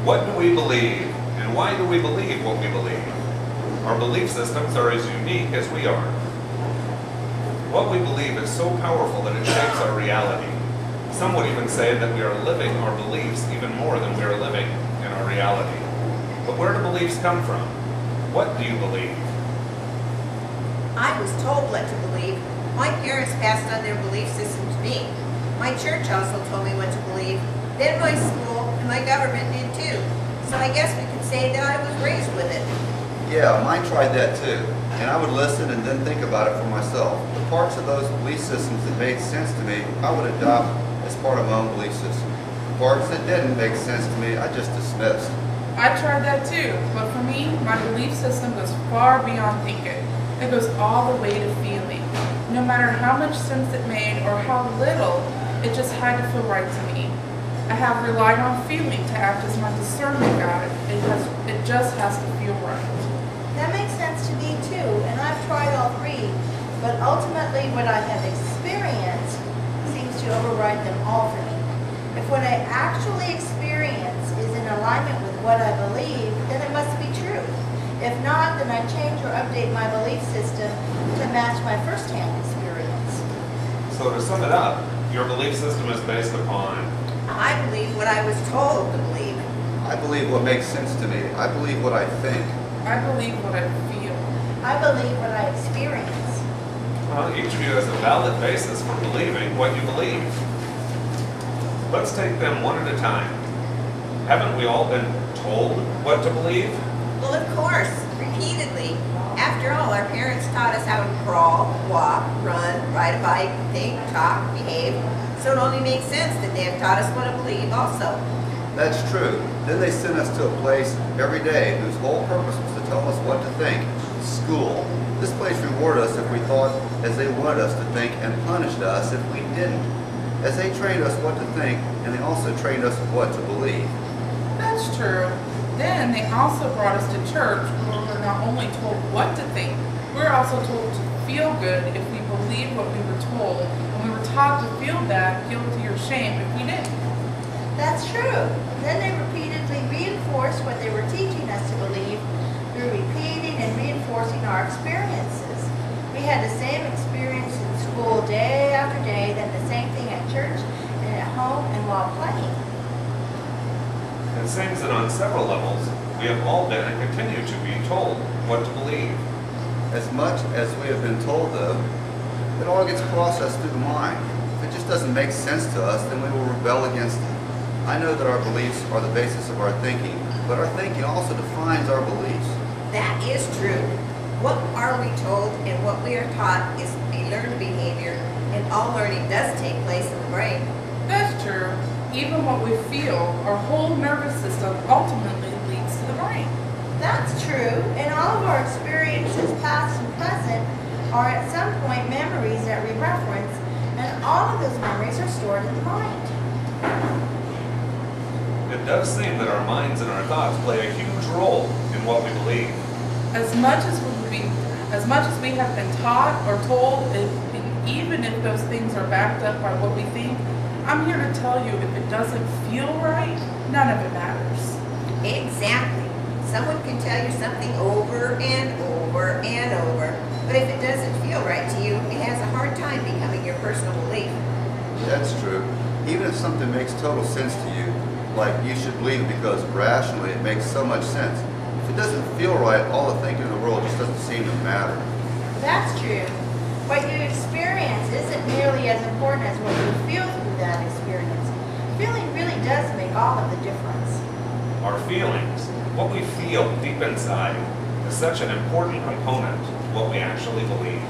What do we believe, and why do we believe what we believe? Our belief systems are as unique as we are. What we believe is so powerful that it shapes our reality. Some would even say that we are living our beliefs even more than we are living in our reality. But where do beliefs come from? What do you believe? I was told what to believe. My parents passed on their belief system to me. My church also told me what to believe. Then my school and my government did too. So I guess we could say that I was raised with it. Yeah, mine tried that too. And I would listen and then think about it for myself. The parts of those belief systems that made sense to me, I would adopt as part of my own belief system. The parts that didn't make sense to me, I just dismissed. I tried that too, but for me, my belief system goes far beyond thinking. It goes all the way to feeling. No matter how much sense it made or how little, it just had to feel right to me. I have relied on feeling to act as my discernment guide. It just has to feel right. That makes sense to me too, and I've tried all three, but ultimately what I have experienced seems to override them all for me. If what I actually experience is in alignment with what I believe, then it must be true. If not, then I change or update my belief system to match my first-hand experience. So to sum it up, your belief system is based upon I believe what I was told to believe. I believe what makes sense to me. I believe what I think. I believe what I feel. I believe what I experience. Each of you has a valid basis for believing what you believe. Let's take them one at a time. Haven't we all been told what to believe? Well, of course, repeatedly. After all, our parents taught us how to crawl, walk, run, ride a bike, think, talk, behave. So it only makes sense that they have taught us what to believe also. That's true. Then they sent us to a place every day whose whole purpose was to tell us what to think. School. This place rewarded us if we thought as they wanted us to think and punished us if we didn't. As they trained us what to think, and they also trained us what to believe. That's true. Then they also brought us to church where we're not only told what to think, we're also told to feel good if we believe what we were told, and we were taught to feel bad, guilty, or shame if we didn't. That's true. Then they repeatedly reinforced what they were teaching us to believe through repeating and reinforcing our experiences. We had the same experience in school day after day, then the same thing at church and at home and while playing. It seems that on several levels, we have all been and continue to be told what to believe. As much as we have been told, though, it all gets processed through the mind. If it just doesn't make sense to us, then we will rebel against it. I know that our beliefs are the basis of our thinking, but our thinking also defines our beliefs. That is true. What are we told and what we are taught is a learned behavior, and all learning does take place in the brain. That's true. Even what we feel, our whole nervous system ultimately leads to the brain. That's true, and all of our experiences, past and present, are at some point memories that we reference, and all of those memories are stored in the mind. It does seem that our minds and our thoughts play a huge role in what we believe. As much as we have been taught or told, even if those things are backed up by what we think, I'm here to tell you if it doesn't feel right, none of it matters. Exactly. Someone can tell you something over and over and over, but if it doesn't feel right to you, it has a hard time becoming your personal belief. That's true. Even if something makes total sense to you, like you should believe it because rationally it makes so much sense. If it doesn't feel right, all the thinking in the world just doesn't seem to matter. That's true. What you experience isn't nearly as important as what you feel through that experience. Feeling really does make all of the difference. Our feelings, what we feel deep inside, is such an important component to what we actually believe.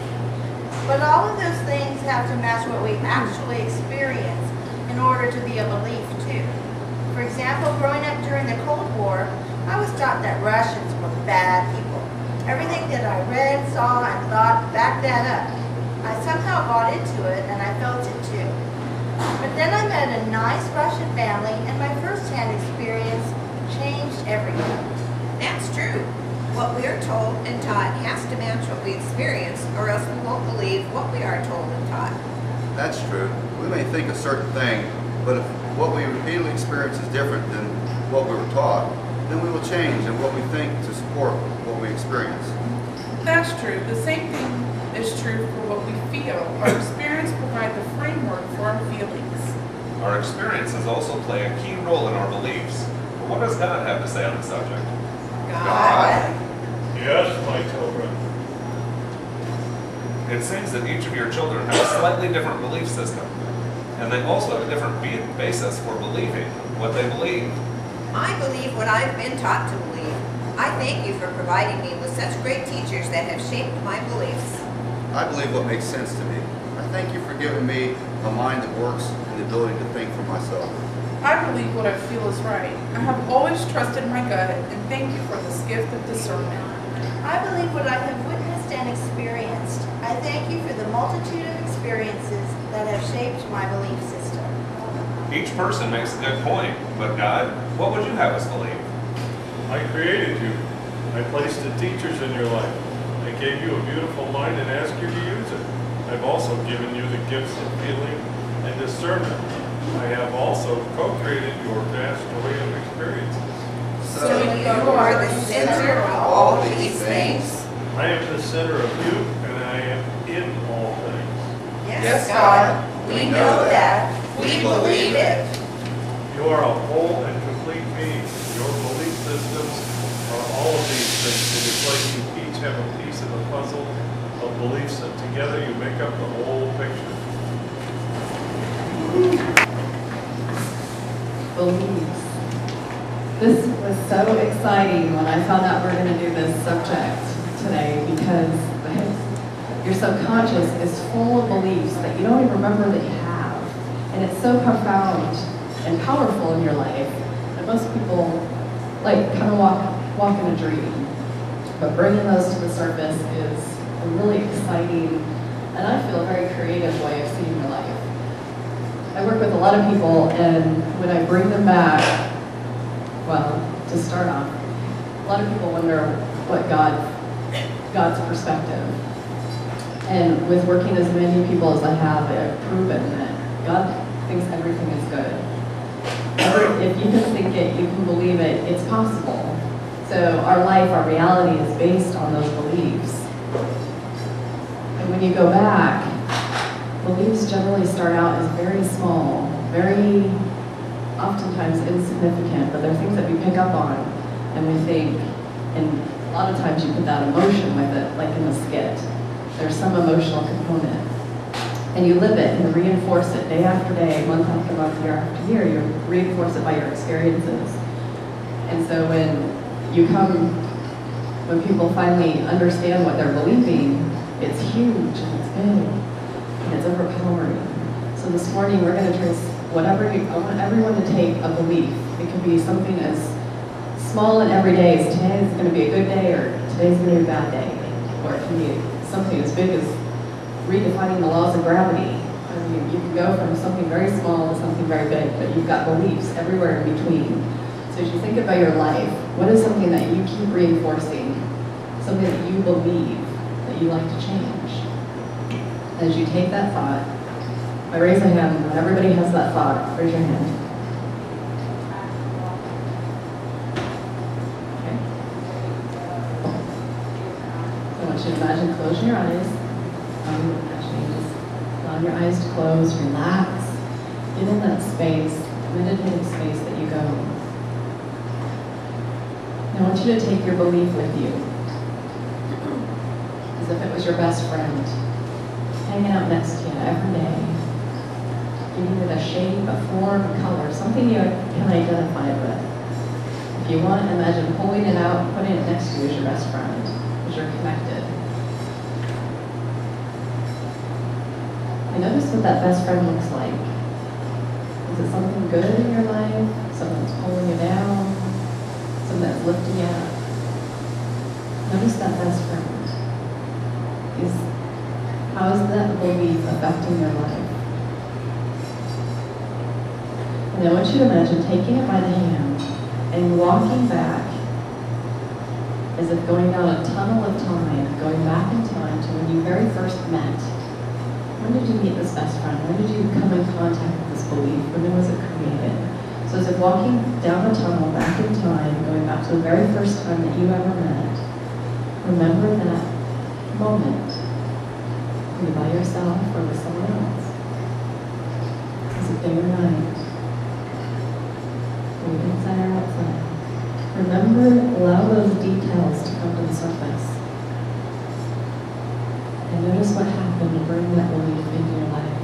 But all of those things have to match what we actually experience in order to be a belief too. For example, growing up during the Cold War, I was taught that Russians were bad people. Everything that I read, saw, and thought backed that up. I somehow bought into it, and I felt it too. But then I met a nice Russian family, and my first-hand experience changed everything. That's true. What we are told and taught has to match what we experience, or else we won't believe what we are told and taught. That's true. We may think a certain thing, but if what we repeatedly experience is different, then what we were taught, then we will change in what we think to support what we experience. That's true. The same thing is true for what we feel. Our experience provides the framework for our feelings. Our experiences also play a key role in our beliefs. But what does God have to say on the subject? God. Yes, my children. It seems that each of your children have a slightly different belief system, and they also have a different basis for believing what they believe. I believe what I've been taught to believe. I thank you for providing me with such great teachers that have shaped my beliefs. I believe what makes sense to me. I thank you for giving me a mind that works and the ability to think for myself. I believe what I feel is right. I have always trusted my gut, and thank you for this gift of discernment. I believe what I have witnessed and experienced. I thank you for the multitude of experiences that have shaped my belief system. Each person makes a good point, but God, what would you have us believe? I created you. I placed the teachers in your life. I gave you a beautiful mind and asked you to use it. I've also given you the gifts of feeling and discernment. I have also co-created your vast array of experiences. So you are the center of all these things? I am the center of you, and I am in all things. Yes, God. We know that. We believe it. You are a whole and complete being. Your belief systems are all of these things. It is like you each have a piece of the puzzle of beliefs, and together you make up the whole picture. Beliefs. This was so exciting when I found out we're going to do this subject today, because your subconscious is full of beliefs that you don't even remember that you have. And it's so profound and powerful in your life that most people kind of walk in a dream. But bringing those to the surface is a really exciting, and I feel a very creative way of seeing your life. I work with a lot of people, and when I bring them back, well, to start off, a lot of people wonder what God's perspective. And with working as many people as I have, I've proven that God thinks everything is good. If you can think it, you can believe it, it's possible. So our life, our reality is based on those beliefs. And when you go back, beliefs generally start out as very small, very oftentimes insignificant, but they're things that we pick up on and we think, and a lot of times you put that emotion with it, like in the skit. There's some emotional component. And you live it and reinforce it day after day, month after month, year after year. You reinforce it by your experiences. And so when people finally understand what they're believing, it's huge and it's big and it's overpowering. So this morning we're going to trace I want everyone to take a belief. It could be something as small and everyday as today is going to be a good day, or today's going to be a bad day. Or it can be something as big as redefining the laws of gravity. I mean, you can go from something very small to something very big, but you've got beliefs everywhere in between. So as you think about your life, what is something that you keep reinforcing? Something that you believe that you like to change? As you take that thought, I raise a hand. When everybody has that thought, raise your hand. Okay. I want you to imagine closing your eyes. Just allow your eyes to close, relax, get in that space, meditative space that you go. I want you to take your belief with you, as if it was your best friend, hanging out next to you every day. Giving it a shape, a form, a color, something you can identify it with. If you want, imagine pulling it out and putting it next to you as your best friend, as you're connected. And notice what that best friend looks like. Is it something good in your life? Something that's pulling you down? Something that's lifting you up? Notice that best friend. How is that belief affecting your life? And I want you to imagine taking it by the hand and walking back as if going down a tunnel of time, going back in time to when you very first met. When did you meet this best friend? When did you come in contact with this belief? When was it created? So as if walking down a tunnel back to the very first time that you ever met, remember that moment. Were you by yourself or with someone else? Was it day or night? Were you inside or outside? Remember, allow those details to come to the surface. And notice what happened to bring that belief into your life.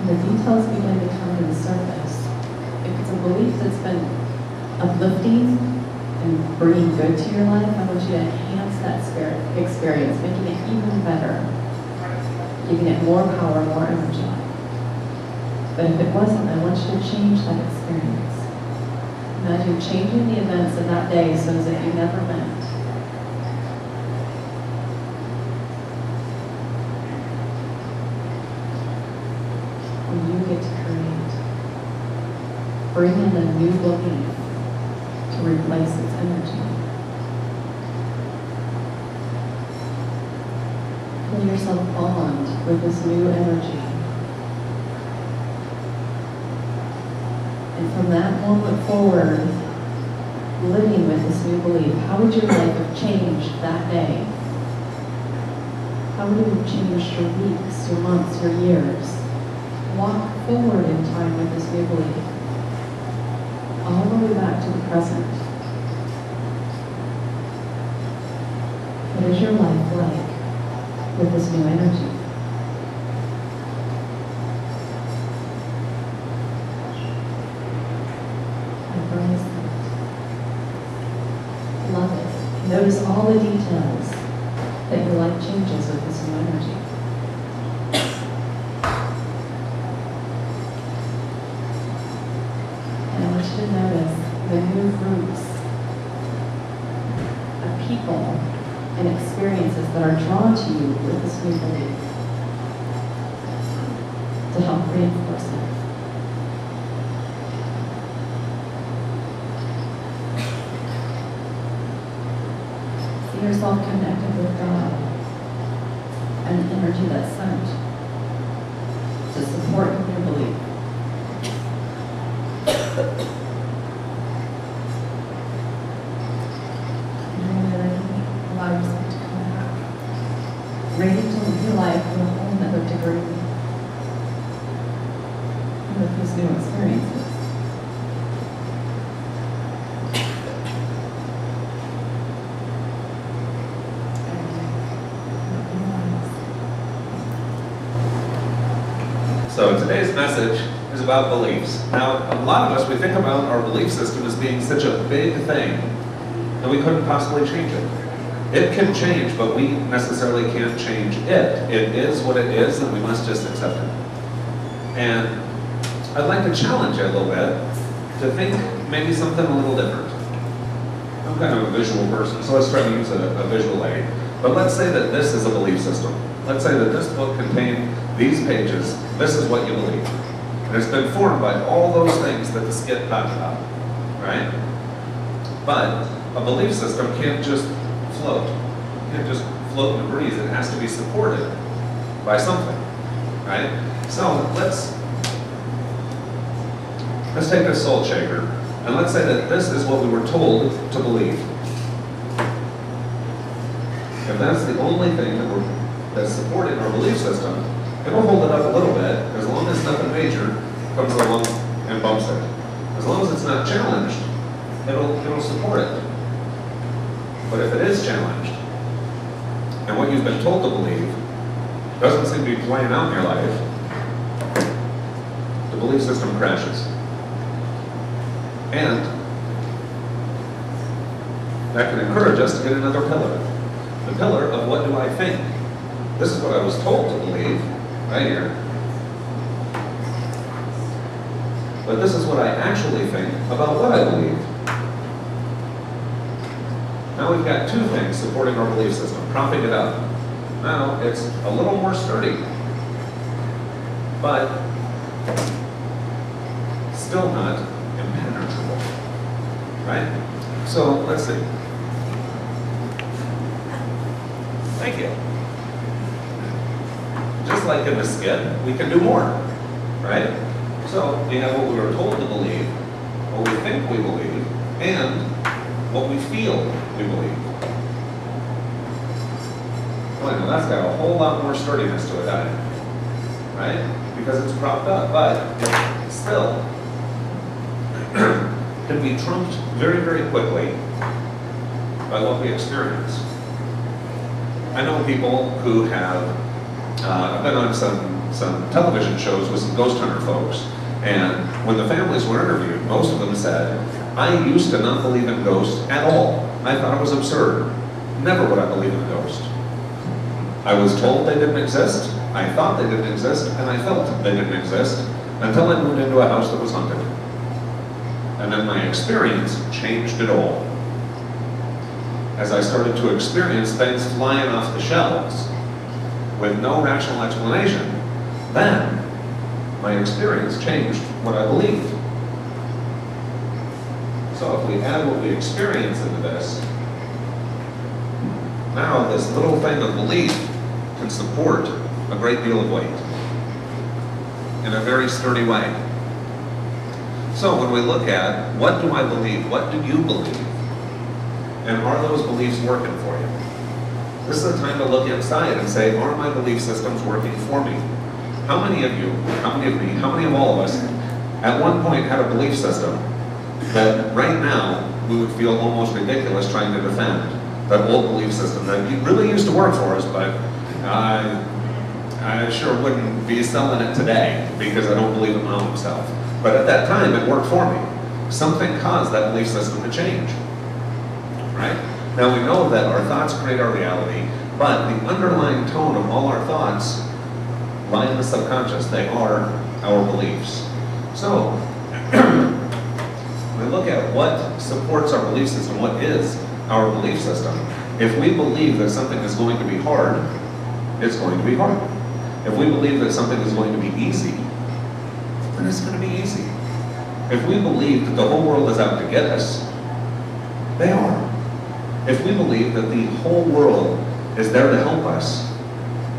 The details begin to come to the surface. If it's a belief that's been uplifting and bringing good to your life, I want you to enhance that experience, making it even better, giving it more power, more energy. But if it wasn't, I want you to change that experience. Imagine changing the events of that day so as if you never met. You get to create. Bring in a new belief to replace its energy. Feel yourself bond with this new energy. And from that moment forward, living with this new belief, how would your life have changed that day? How would it have changed your weeks, your months, your years? Walk forward in time with this new belief, all the way back to the present. What is your life like with this new energy? Embrace it. Love it. Notice all the details that your life changes with this new energy. To notice the new groups of people and experiences that are drawn to you with this new belief to help reinforce it. See yourself connected with God and the energy that's sent to support your new belief. Allow yourself to come back, ready to live your life in a whole nother degree with these new experiences. So today's message is about beliefs. Now, a lot of us, we think about our belief system as being such a big thing that we couldn't possibly change it. It can change, but we necessarily can't change it. It is what it is, and we must just accept it. And I'd like to challenge you a little bit to think maybe something a little different. I'm kind of a visual person, so let's try to use a visual aid. But let's say that this is a belief system. Let's say that this book contained these pages. This is what you believe. And it's been formed by all those things that the skit talked about, right? But a belief system can't just float. It can't just float in the breeze. It has to be supported by something, right? So let's take a salt shaker, and let's say that this is what we were told to believe. If that's the only thing that's supporting our belief system, it'll hold it up a little bit as long as nothing major comes along and bumps it. As long as it's not challenged, it'll support it. But if it is challenged, and what you've been told to believe doesn't seem to be playing out in your life, the belief system crashes. And that can encourage us to get another pillar. The pillar of what do I think? This is what I was told to believe, right here. But this is what I actually think about what I believe. Now we've got two things supporting our belief system, propping it up. Now it's a little more sturdy, but still not impenetrable, right? So let's see. Thank you. like in the skit, we can do more, right? So we have what we were told to believe, what we think we believe, and what we feel we believe. Well, now that's got a whole lot more sturdiness to it, doesn't it? Right? Because it's propped up, but it still can be trumped very, very quickly by what we experience. I know people who have, I've been on some television shows with some ghost hunter folks, and when the families were interviewed, most of them said, I used to not believe in ghosts at all. I thought it was absurd. Never would I believe in a ghost. I was told they didn't exist, I thought they didn't exist, and I felt they didn't exist until I moved into a house that was haunted. And then my experience changed it all. As I started to experience things flying off the shelves with no rational explanation, then my experience changed what I believed. So if we add what we experience into this, now this little thing of belief can support a great deal of weight in a very sturdy way. So when we look at what do I believe, what do you believe, and are those beliefs working for you? This is a time to look inside and say, are my belief systems working for me? How many of you, how many of me, how many of all of us at one point had a belief system that right now we would feel almost ridiculous trying to defend? That old belief system that really used to work for us, but I sure wouldn't be selling it today because I don't believe in my own self. But at that time, it worked for me. Something caused that belief system to change, right? Now we know that our thoughts create our reality, but the underlying tone of all our thoughts lie in the subconscious. They are our beliefs. So, we look at what supports our belief system, what is our belief system. If we believe that something is going to be hard, it's going to be hard. If we believe that something is going to be easy, then it's going to be easy. If we believe that the whole world is out to get us, they are. If we believe that the whole world is there to help us,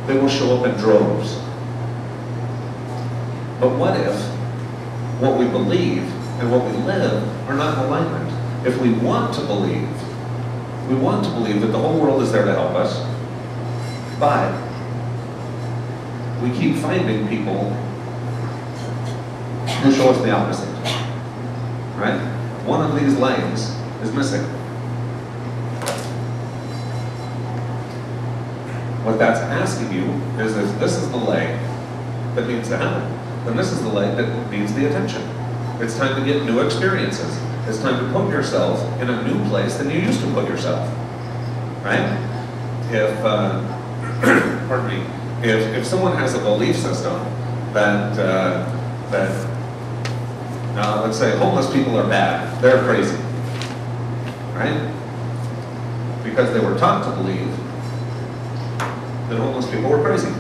they will show up in droves. But what if what we believe and what we live are not in alignment? If we want to believe that the whole world is there to help us, but we keep finding people who show us the opposite, right? One of these legs is missing. What that's asking you is if this is the leg that needs to happen, then this is the leg that needs the attention. It's time to get new experiences. It's time to put yourself in a new place than you used to put yourself, right? If, pardon me, if someone has a belief system that, let's say homeless people are bad, they're crazy, right? Because they were taught to believe that homeless people were crazy.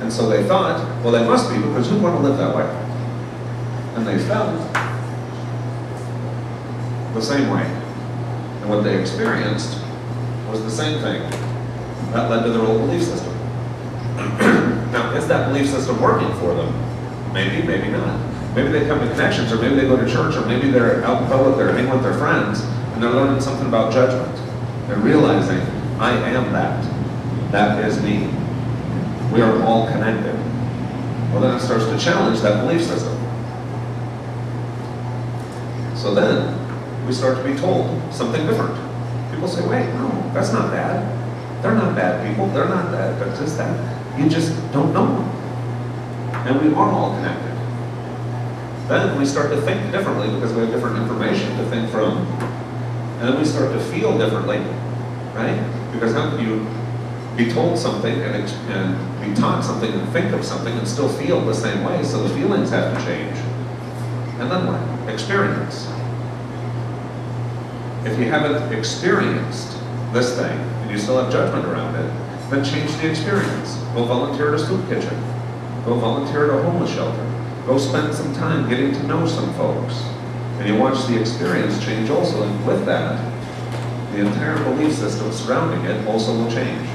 And so they thought, well, they must be, because who'd want to live that way? And they felt the same way. And what they experienced was the same thing. That led to their old belief system. Now, is that belief system working for them? Maybe, maybe not. Maybe they come to Connections, or maybe they go to church, or maybe they're out in public, they're hanging with their friends, and they're learning something about judgment. They're realizing, I am that. That is me. We are all connected. Well, then it starts to challenge that belief system. So then, we start to be told something different. People say, wait, no, that's not bad. They're not bad people. They're not that. That's just that. You just don't know them. And we are all connected. Then we start to think differently because we have different information to think from. And then we start to feel differently, right? Because how can you be told something and be taught something and think of something and still feel the same way? So the feelings have to change. And then what? Experience. If you haven't experienced this thing and you still have judgment around it, then change the experience. Go volunteer at a soup kitchen. Go volunteer at a homeless shelter. Go spend some time getting to know some folks. And you watch the experience change also, and with that, the entire belief system surrounding it also will change.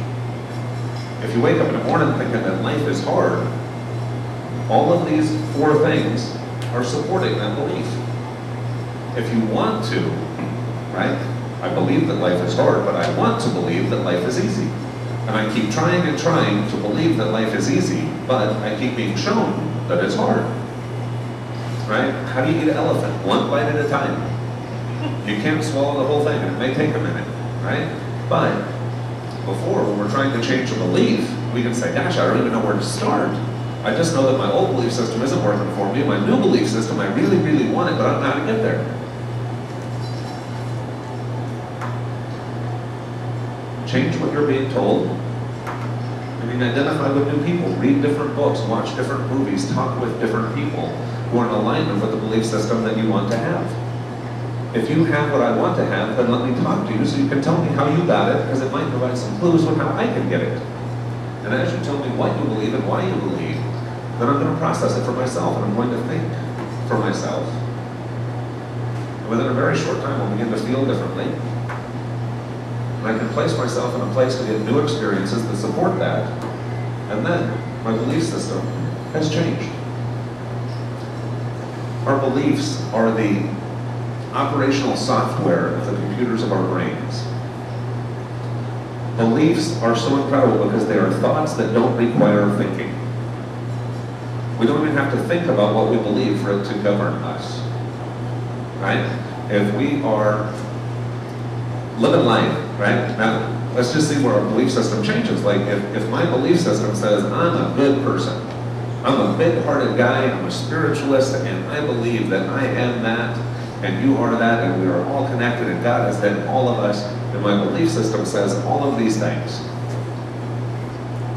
If you wake up in the morning thinking that life is hard, all of these 4 things are supporting that belief. If you want to, right? I believe that life is hard, but I want to believe that life is easy. And I keep trying and trying to believe that life is easy, but I keep being shown that it's hard. Right? How do you eat an elephant? 1 bite at a time. You can't swallow the whole thing, and it may take a minute, right? But before, when we're trying to change a belief, we can say, gosh, I don't even know where to start. I just know that my old belief system isn't working for me. My new belief system, I really, really want it, but I don't know how to get there. Change what you're being told. I mean, identify with new people, read different books, watch different movies, talk with different people who are in alignment with the belief system that you want to have. If you have what I want to have, then let me talk to you so you can tell me how you got it, because it might provide some clues on how I can get it. And as you tell me what you believe and why you believe, then I'm going to process it for myself, and I'm going to think for myself. And within a very short time, I'll begin to feel differently. And I can place myself in a place to get new experiences that support that. And then my belief system has changed. Our beliefs are the operational software of the computers of our brains. Beliefs are so incredible because they are thoughts that don't require thinking. We don't even have to think about what we believe for it to govern us. Right? If we are living life, right? Now, let's just see where our belief system changes. Like, if my belief system says, I'm a good person, I'm a big-hearted guy, I'm a spiritualist, and I believe that I am that, and you are that, and we are all connected, and God has done all of us, and my belief system says all of these things.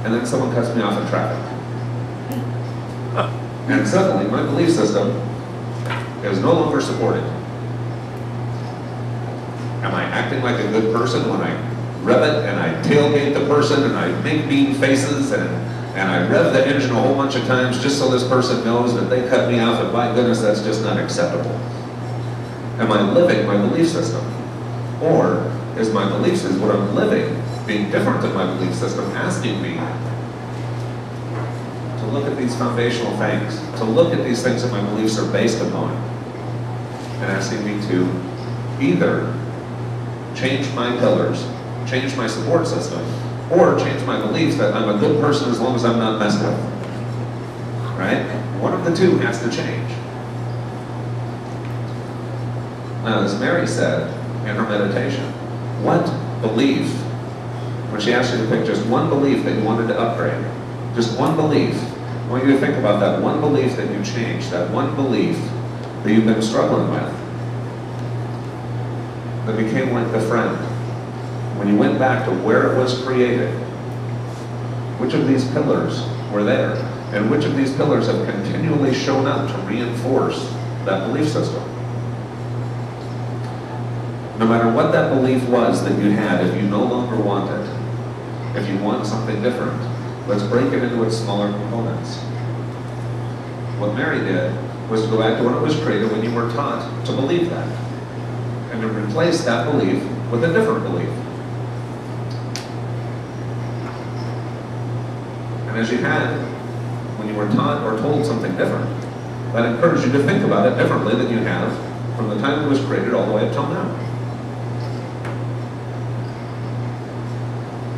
And then someone cuts me off in traffic. And suddenly, my belief system is no longer supported. Am I acting like a good person when I rev it and I tailgate the person and I make mean faces and I rev the engine a whole bunch of times just so this person knows that they cut me off, and my goodness, that's just not acceptable? Am I living my belief system? Or is my belief system, what I'm living, being different than my belief system, asking me to look at these foundational things, to look at these things that my beliefs are based upon, and asking me to either change my pillars, change my support system, or change my belief that I'm a good person as long as I'm not messed with. Right? One of the two has to change. Now, as Mary said in her meditation, what belief, when she asked you to pick just one belief that you wanted to upgrade, just one belief, I want you to think about that one belief that you changed, that one belief that you've been struggling with, that became like the friend. When you went back to where it was created, which of these pillars were there? And which of these pillars have continually shown up to reinforce that belief system? No matter what that belief was that you had, if you no longer want it, if you want something different, let's break it into its smaller components. What Mary did was to go back to when it was created, when you were taught to believe that, and to replace that belief with a different belief. And as you had, when you were taught or told something different, that encouraged you to think about it differently than you have from the time it was created all the way up till now.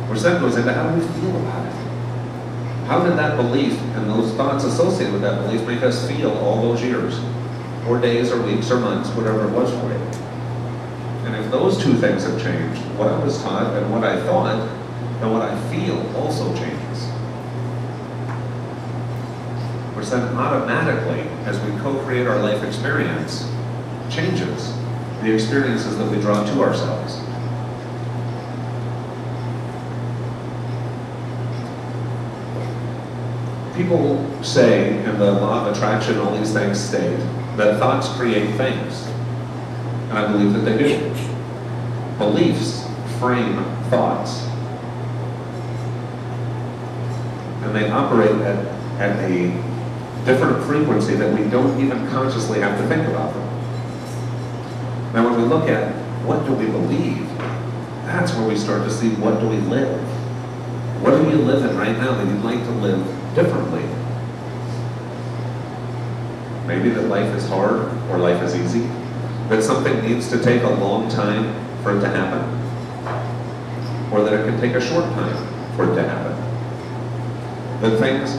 Which then goes into how do we feel about it? How did that belief and those thoughts associated with that belief make us feel all those years? Or days, or weeks, or months, whatever it was for you. And if those two things have changed, what I was taught and what I thought, then what I feel also changes. Which then automatically, as we co-create our life experience, changes the experiences that we draw to ourselves. People say, in the law of attraction, all these things state, that thoughts create things. And I believe that they do. Beliefs frame thoughts. And they operate at a different frequency that we don't even consciously have to think about them. Now when we look at what do we believe, that's where we start to see what do we live. What are you living right now that you'd like to live differently? Maybe that life is hard or life is easy, that something needs to take a long time for it to happen, or that it can take a short time for it to happen. That things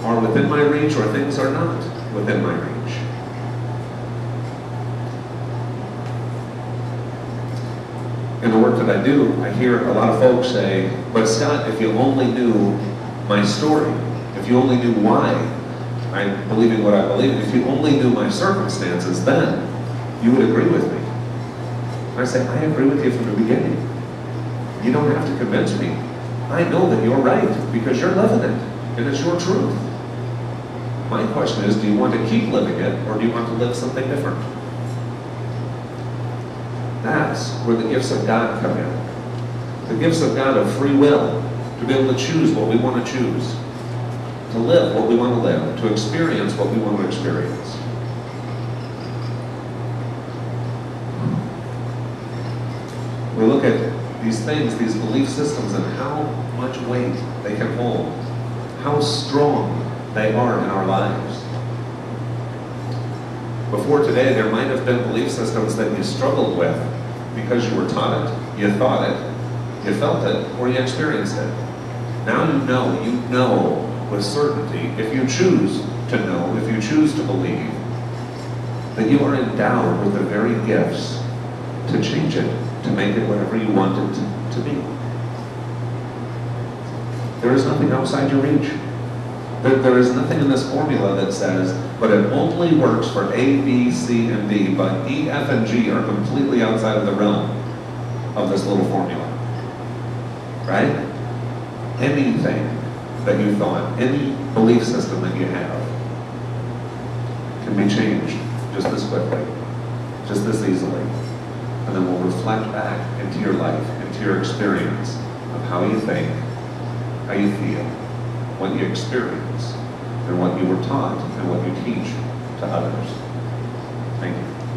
are within my reach or things are not within my reach. In the work that I do, I hear a lot of folks say, but Scott, if you only knew my story, if you only knew why I'm believing what I believe, if you only knew my circumstances, then you would agree with me. And I say, I agree with you from the beginning. You don't have to convince me. I know that you're right because you're living it and it's your truth. My question is, do you want to keep living it or do you want to live something different? That's where the gifts of God come in. The gifts of God of free will, to be able to choose what we want to choose, to live what we want to live, to experience what we want to experience. We look at these things, these belief systems, and how much weight they can hold, how strong they are in our lives. Before today, there might have been belief systems that you struggled with because you were taught it, you thought it, you felt it, or you experienced it. Now you know with certainty, if you choose to know, if you choose to believe, that you are endowed with the very gifts to change it, to make it whatever you want it to be. There is nothing outside your reach. There is nothing in this formula that says, but it only works for A, B, C, and D, but E, F, and G are completely outside of the realm of this little formula. Right? Anything that you thought, any belief system that you have, can be changed just as quickly, just as easily. And then we'll reflect back into your life, into your experience of how you think, how you feel, what you experience, and what you were taught, and what you teach to others. Thank you.